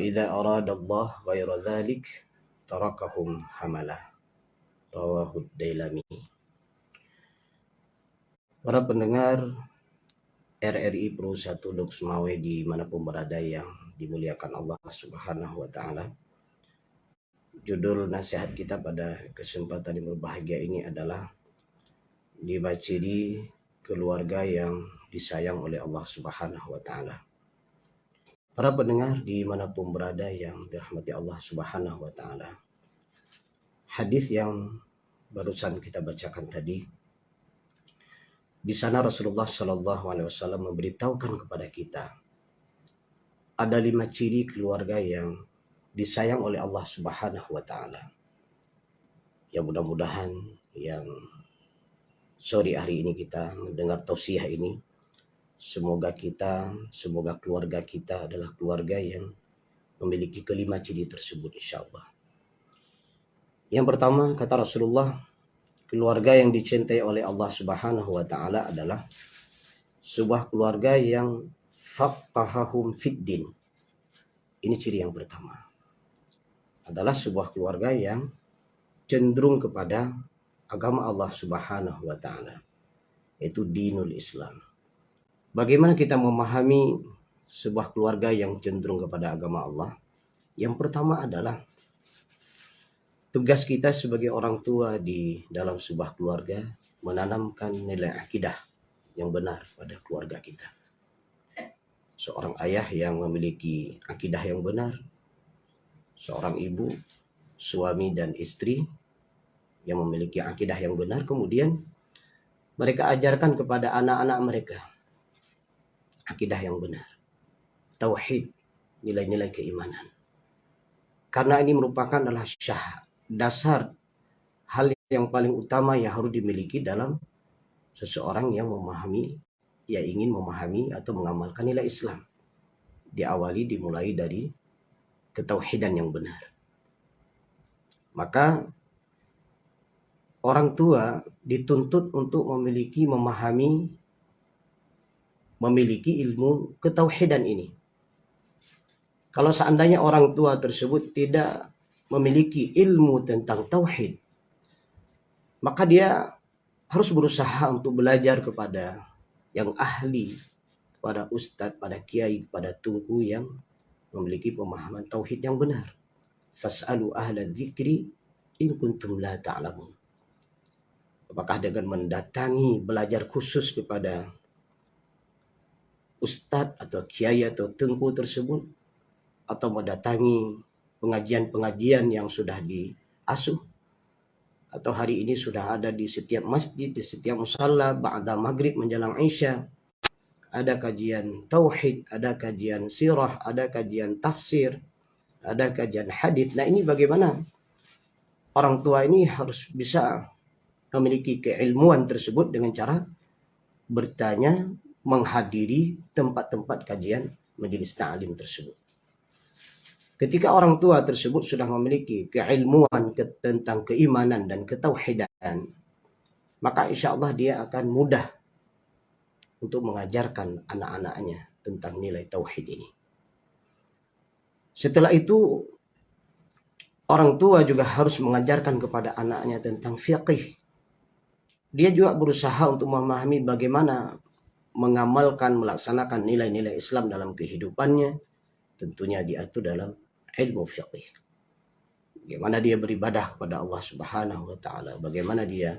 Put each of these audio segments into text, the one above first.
idza aradallah ghaira dzalik tarakahum hamalah. Rawahu Dailami. Para pendengar RRI Pro 1 Lok Sumawe dimanapun berada yang dimuliakan Allah Subhanahu wa Ta'ala. Judul nasihat kita pada kesempatan yang berbahagia ini adalah 5 ciri keluarga yang disayang oleh Allah Subhanahu wa Ta'ala. Para pendengar dimanapun berada yang dirahmati Allah Subhanahu wa Ta'ala. Hadis yang barusan kita bacakan tadi, di sana Rasulullah Shallallahu Alaihi Wasallam memberitahukan kepada kita ada 5 ciri keluarga yang disayang oleh Allah Subhanahu wa Ta'ala. Ya mudah-mudahan yang sore hari ini kita mendengar tausiah ini, semoga keluarga kita adalah keluarga yang memiliki kelima ciri tersebut insyaallah. Yang pertama, kata Rasulullah, keluarga yang dicintai oleh Allah Subhanahu wa Ta'ala adalah sebuah keluarga yang faqahahum fiddin. Ini ciri yang pertama. Adalah sebuah keluarga yang cenderung kepada agama Allah Subhanahu wa Ta'ala, yaitu dinul Islam. Bagaimana kita memahami sebuah keluarga yang cenderung kepada agama Allah? Yang pertama adalah tugas kita sebagai orang tua di dalam sebuah keluarga menanamkan nilai akidah yang benar pada keluarga kita. Seorang ayah yang memiliki akidah yang benar, seorang ibu, suami dan istri yang memiliki akidah yang benar, kemudian mereka ajarkan kepada anak-anak mereka akidah yang benar, tauhid, nilai-nilai keimanan. Karena ini merupakan adalah dasar hal yang paling utama yang harus dimiliki dalam seseorang yang ingin memahami atau mengamalkan nilai Islam. Dimulai dari ketauhidan yang benar. Maka orang tua dituntut untuk memiliki ilmu ketauhidan ini. Kalau seandainya orang tua tersebut tidak memiliki ilmu tentang tauhid, maka dia harus berusaha untuk belajar kepada yang ahli, kepada ustadz, pada kiai, pada tungku yang memiliki pemahaman tauhid yang benar. Fas'alu ahla dzikri in kuntum la ta'lamun. Apakah dengan mendatangi belajar khusus kepada ustadz atau kiai atau tungku tersebut, atau mendatangi pengajian-pengajian yang sudah diasuh, atau hari ini sudah ada di setiap masjid, di setiap musalla, ba'da maghrib menjelang isya, ada kajian tauhid, ada kajian sirah, ada kajian tafsir, ada kajian hadis. Nah, ini bagaimana orang tua ini harus bisa memiliki keilmuan tersebut dengan cara bertanya, menghadiri tempat-tempat kajian majelis ta'lim tersebut. Ketika orang tua tersebut sudah memiliki keilmuan tentang keimanan dan ketauhidan, maka insya Allah dia akan mudah untuk mengajarkan anak-anaknya tentang nilai tauhid ini. Setelah itu, orang tua juga harus mengajarkan kepada anaknya tentang fiqih. Dia juga berusaha untuk memahami bagaimana melaksanakan nilai-nilai Islam dalam kehidupannya. Tentunya diatur dalam ilmu fiqih. Bagaimana dia beribadah kepada Allah Subhanahu wa Ta'ala, bagaimana dia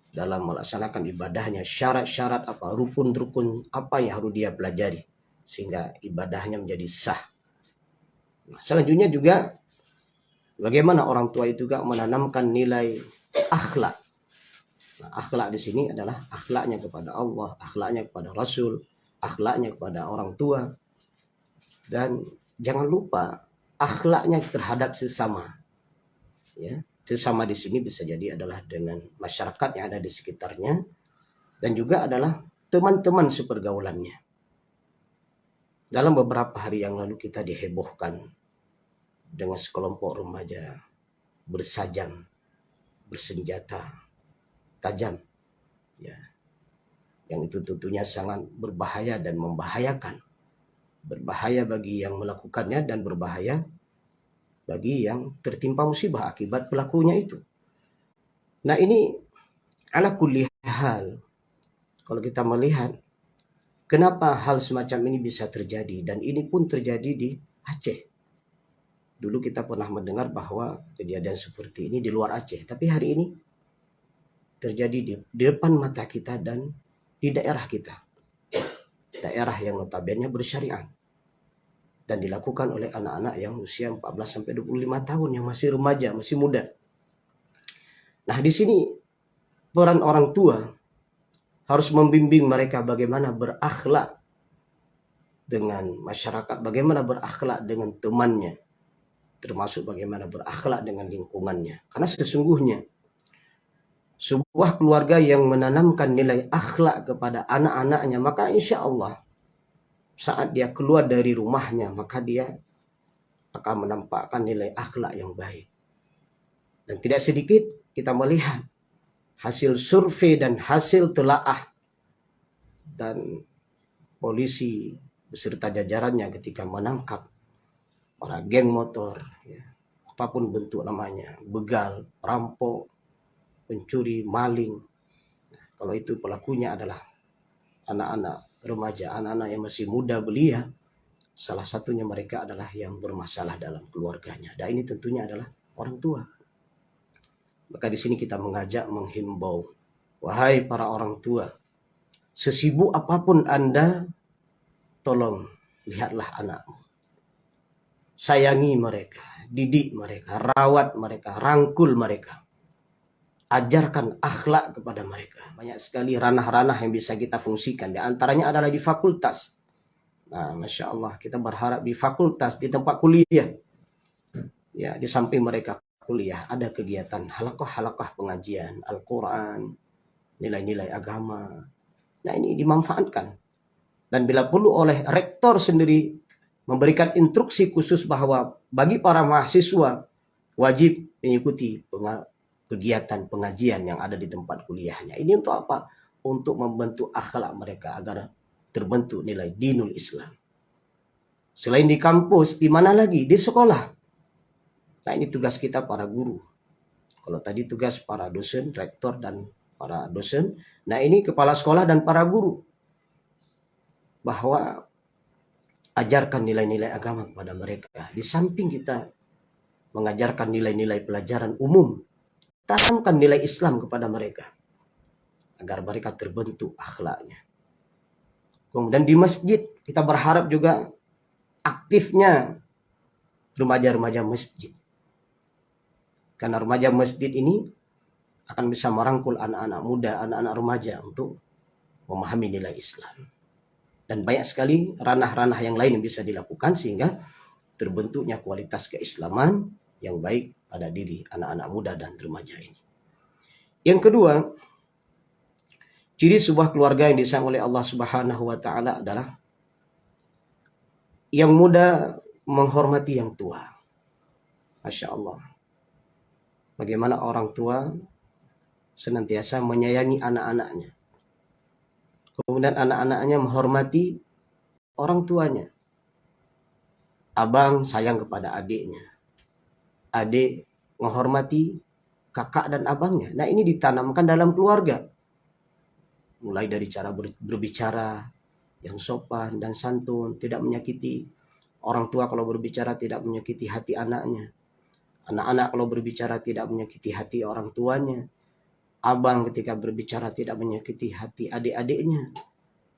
dalam melaksanakan ibadahnya, syarat-syarat apa, rukun-rukun apa yang harus dia pelajari sehingga ibadahnya menjadi sah. Nah, selanjutnya juga bagaimana orang tua itu juga menanamkan nilai akhlak. Nah, akhlak di sini adalah akhlaknya kepada Allah, akhlaknya kepada Rasul, akhlaknya kepada orang tua, dan jangan lupa akhlaknya terhadap sesama. Ya, sesama di sini bisa jadi adalah dengan masyarakat yang ada di sekitarnya, dan juga adalah teman-teman sepergaulannya. Dalam beberapa hari yang lalu kita dihebohkan dengan sekelompok remaja bersajam, bersenjata tajam, ya, yang itu tentunya sangat berbahaya dan membahayakan. berbahaya bagi yang melakukannya dan berbahaya bagi yang tertimpa musibah akibat pelakunya itu. Nah ini ala kulli hal, kalau kita melihat kenapa hal semacam ini bisa terjadi, dan ini pun terjadi di Aceh. Dulu kita pernah mendengar bahwa kejadian seperti ini di luar Aceh, tapi hari ini terjadi di depan mata kita dan di daerah kita. Daerah yang notabene bersyariat dan dilakukan oleh anak-anak yang usia 14 sampai 25 tahun yang masih remaja, masih muda. Nah, di sini peran orang tua harus membimbing mereka bagaimana berakhlak dengan masyarakat, bagaimana berakhlak dengan temannya, termasuk bagaimana berakhlak dengan lingkungannya. Karena sesungguhnya sebuah keluarga yang menanamkan nilai akhlak kepada anak-anaknya, maka insya Allah saat dia keluar dari rumahnya, maka dia akan menampakkan nilai akhlak yang baik. Dan tidak sedikit kita melihat hasil survei dan hasil telaah dan polisi beserta jajarannya ketika menangkap para geng motor, ya, apapun bentuk namanya, begal, perampok, pencuri, maling. Kalau itu pelakunya adalah anak-anak remaja, anak-anak yang masih muda belia, salah satunya mereka adalah yang bermasalah dalam keluarganya. Dan ini tentunya adalah orang tua. Maka di sini kita mengajak, menghimbau, wahai para orang tua, sesibuk apapun Anda, tolong lihatlah anakmu. Sayangi mereka, didik mereka, rawat mereka, rangkul mereka. Ajarkan akhlak kepada mereka. Banyak sekali ranah-ranah yang bisa kita fungsikan. Di antaranya adalah di fakultas. Nah, Masya Allah, kita berharap di fakultas, di tempat kuliah. Ya, di samping mereka kuliah, ada kegiatan halaqah-halaqah pengajian, Al-Quran, nilai-nilai agama. Nah, ini dimanfaatkan. Dan bila perlu oleh rektor sendiri memberikan instruksi khusus bahwa bagi para mahasiswa wajib mengikuti kegiatan pengajian yang ada di tempat kuliahnya. Ini untuk apa? Untuk membentuk akhlak mereka agar terbentuk nilai dinul Islam. Selain di kampus, di mana lagi? Di sekolah. Nah, ini tugas kita para guru. Kalau tadi tugas para dosen, rektor dan para dosen. Nah, ini kepala sekolah dan para guru. Bahwa ajarkan nilai-nilai agama kepada mereka. Di samping kita mengajarkan nilai-nilai pelajaran umum, tanamkan nilai Islam kepada mereka agar mereka terbentuk akhlaknya. Kemudian di masjid kita berharap juga aktifnya remaja-remaja masjid. Karena remaja masjid ini akan bisa merangkul anak-anak muda, anak-anak remaja untuk memahami nilai Islam. Dan banyak sekali ranah-ranah yang lain yang bisa dilakukan sehingga terbentuknya kualitas keislaman yang baik pada diri anak-anak muda dan remaja ini. Yang kedua, ciri sebuah keluarga yang disayang oleh Allah Subhanahu wa taala adalah yang muda menghormati yang tua. Masya Allah. Bagaimana orang tua senantiasa menyayangi anak-anaknya. Kemudian anak-anaknya menghormati orang tuanya. Abang sayang kepada adiknya. Adik menghormati kakak dan abangnya. Nah, ini ditanamkan dalam keluarga. Mulai dari cara berbicara yang sopan dan santun, tidak menyakiti. Orang tua kalau berbicara tidak menyakiti hati anaknya. Anak-anak kalau berbicara tidak menyakiti hati orang tuanya. Abang ketika berbicara tidak menyakiti hati adik-adiknya.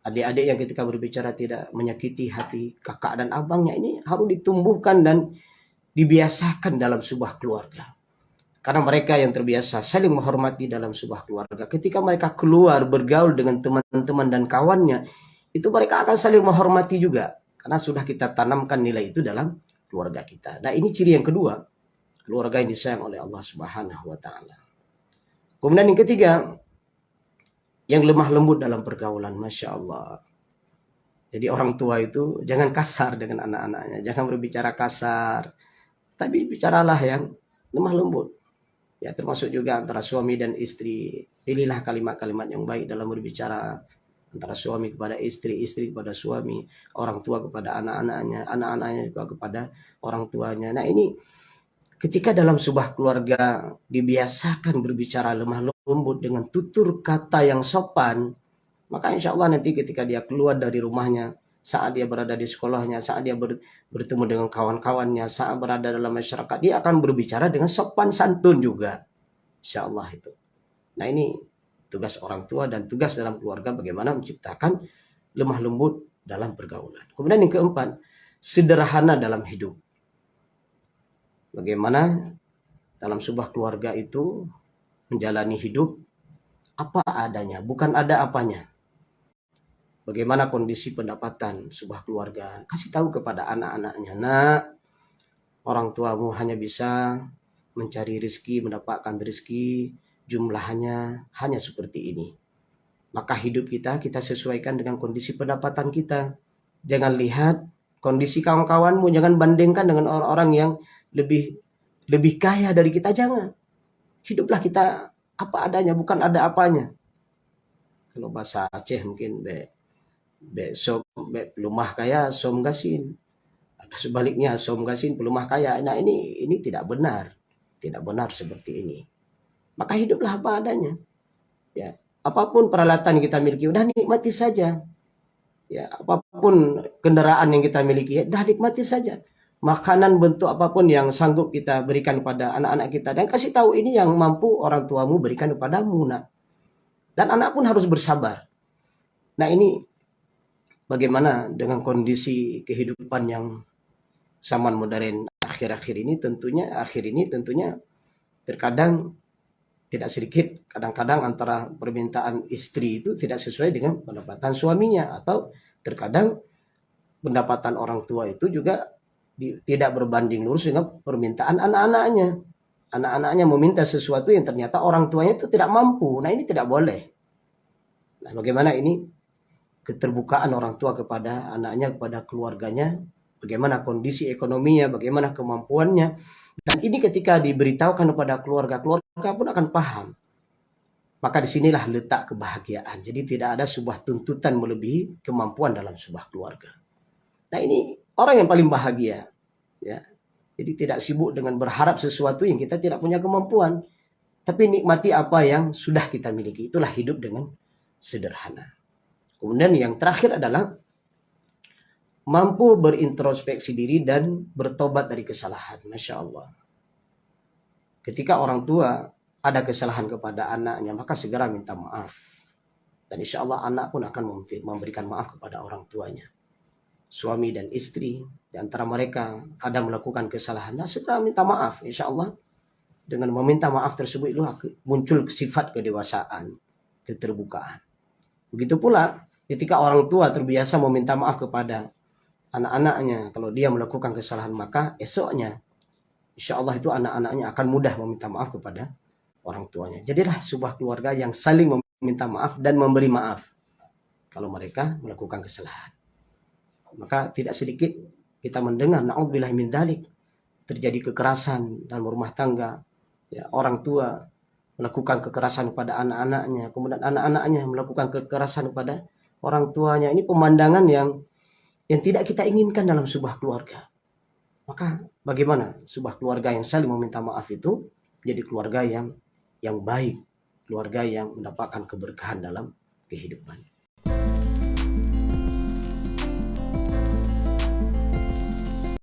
Adik-adik yang ketika berbicara tidak menyakiti hati kakak dan abangnya. Ini harus ditumbuhkan dan dibiasakan dalam sebuah keluarga. Karena mereka yang terbiasa saling menghormati dalam sebuah keluarga. Ketika mereka keluar bergaul dengan teman-teman dan kawannya, itu mereka akan saling menghormati juga. Karena sudah kita tanamkan nilai itu dalam keluarga kita. Nah, ini ciri yang kedua. Keluarga yang disayang oleh Allah Subhanahu wa taala. Kemudian yang ketiga, yang lemah lembut dalam pergaulan. Masya Allah. Jadi orang tua itu jangan kasar dengan anak-anaknya. Jangan berbicara kasar. Tapi bicaralah yang lemah lembut. Ya, termasuk juga antara suami dan istri. Pilihlah kalimat-kalimat yang baik dalam berbicara. antara suami kepada istri, istri kepada suami, orang tua kepada anak-anaknya, anak-anaknya juga kepada orang tuanya. Nah ini ketika dalam sebuah keluarga dibiasakan berbicara lemah lembut dengan tutur kata yang sopan, maka insya Allah nanti ketika dia keluar dari rumahnya, saat dia berada di sekolahnya, saat dia bertemu dengan kawan-kawannya, saat berada dalam masyarakat, dia akan berbicara dengan sopan santun juga. Insya Allah itu. Nah ini tugas orang tua dan tugas dalam keluarga bagaimana menciptakan lemah lembut dalam pergaulan. Kemudian yang keempat, sederhana dalam hidup. Bagaimana dalam sebuah keluarga itu menjalani hidup apa adanya, bukan ada apanya. Bagaimana kondisi pendapatan sebuah keluarga, kasih tahu kepada anak-anaknya, nak, orang tuamu hanya bisa mencari rezeki, mendapatkan rezeki, jumlahnya hanya seperti ini. Maka hidup kita sesuaikan dengan kondisi pendapatan kita. Jangan lihat kondisi kawan-kawanmu, jangan bandingkan dengan orang-orang yang lebih kaya dari kita, jangan. Hiduplah kita apa adanya, bukan ada apanya. Kalau bahasa Aceh mungkin pelumah kaya som gasin. Atau sebaliknya som gasin pelumah kaya. Nah ini tidak benar. Tidak benar seperti ini. Maka hiduplah apa adanya. Ya, apapun peralatan yang kita miliki, udah nikmati saja. Ya, apapun kendaraan yang kita miliki, udah nikmati saja. Makanan bentuk apapun yang sanggup kita berikan kepada anak-anak kita, dan kasih tahu ini yang mampu orang tuamu berikan kepadamu, nak. Dan anak pun harus bersabar. Nah ini bagaimana dengan kondisi kehidupan yang zaman modern akhir ini tentunya terkadang tidak sedikit, kadang-kadang antara permintaan istri itu tidak sesuai dengan pendapatan suaminya, atau terkadang pendapatan orang tua itu juga tidak berbanding lurus dengan permintaan anak-anaknya. Anak-anaknya meminta sesuatu yang ternyata orang tuanya itu tidak mampu. Nah ini tidak boleh. Nah bagaimana ini keterbukaan orang tua kepada anaknya, kepada keluarganya, bagaimana kondisi ekonominya, bagaimana kemampuannya. Dan ini ketika diberitahukan kepada keluarga pun akan paham. Maka disinilah letak kebahagiaan. Jadi tidak ada sebuah tuntutan melebihi kemampuan dalam sebuah keluarga. Nah ini orang yang paling bahagia. Ya. Jadi tidak sibuk dengan berharap sesuatu yang kita tidak punya kemampuan. Tapi nikmati apa yang sudah kita miliki. Itulah hidup dengan sederhana. Kemudian yang terakhir adalah mampu berintrospeksi diri dan bertobat dari kesalahan. Masya Allah. Ketika orang tua ada kesalahan kepada anaknya, maka segera minta maaf. Dan insya Allah anak pun akan memberikan maaf kepada orang tuanya. Suami dan istri, di antara mereka ada melakukan kesalahan, nah segera minta maaf. Insya Allah dengan meminta maaf tersebut itu muncul sifat kedewasaan, keterbukaan. Begitu pula ketika orang tua terbiasa meminta maaf kepada anak-anaknya, kalau dia melakukan kesalahan, maka esoknya insya Allah itu anak-anaknya akan mudah meminta maaf kepada orang tuanya. Jadilah sebuah keluarga yang saling meminta maaf dan memberi maaf kalau mereka melakukan kesalahan. Maka tidak sedikit kita mendengar na'udzubillah min dzalik, terjadi kekerasan dalam rumah tangga. Ya, orang tua melakukan kekerasan kepada anak-anaknya, kemudian anak-anaknya melakukan kekerasan kepada orang tuanya. Ini pemandangan yang tidak kita inginkan dalam sebuah keluarga. Maka bagaimana sebuah keluarga yang saling meminta maaf itu jadi keluarga yang baik, keluarga yang mendapatkan keberkahan dalam kehidupan.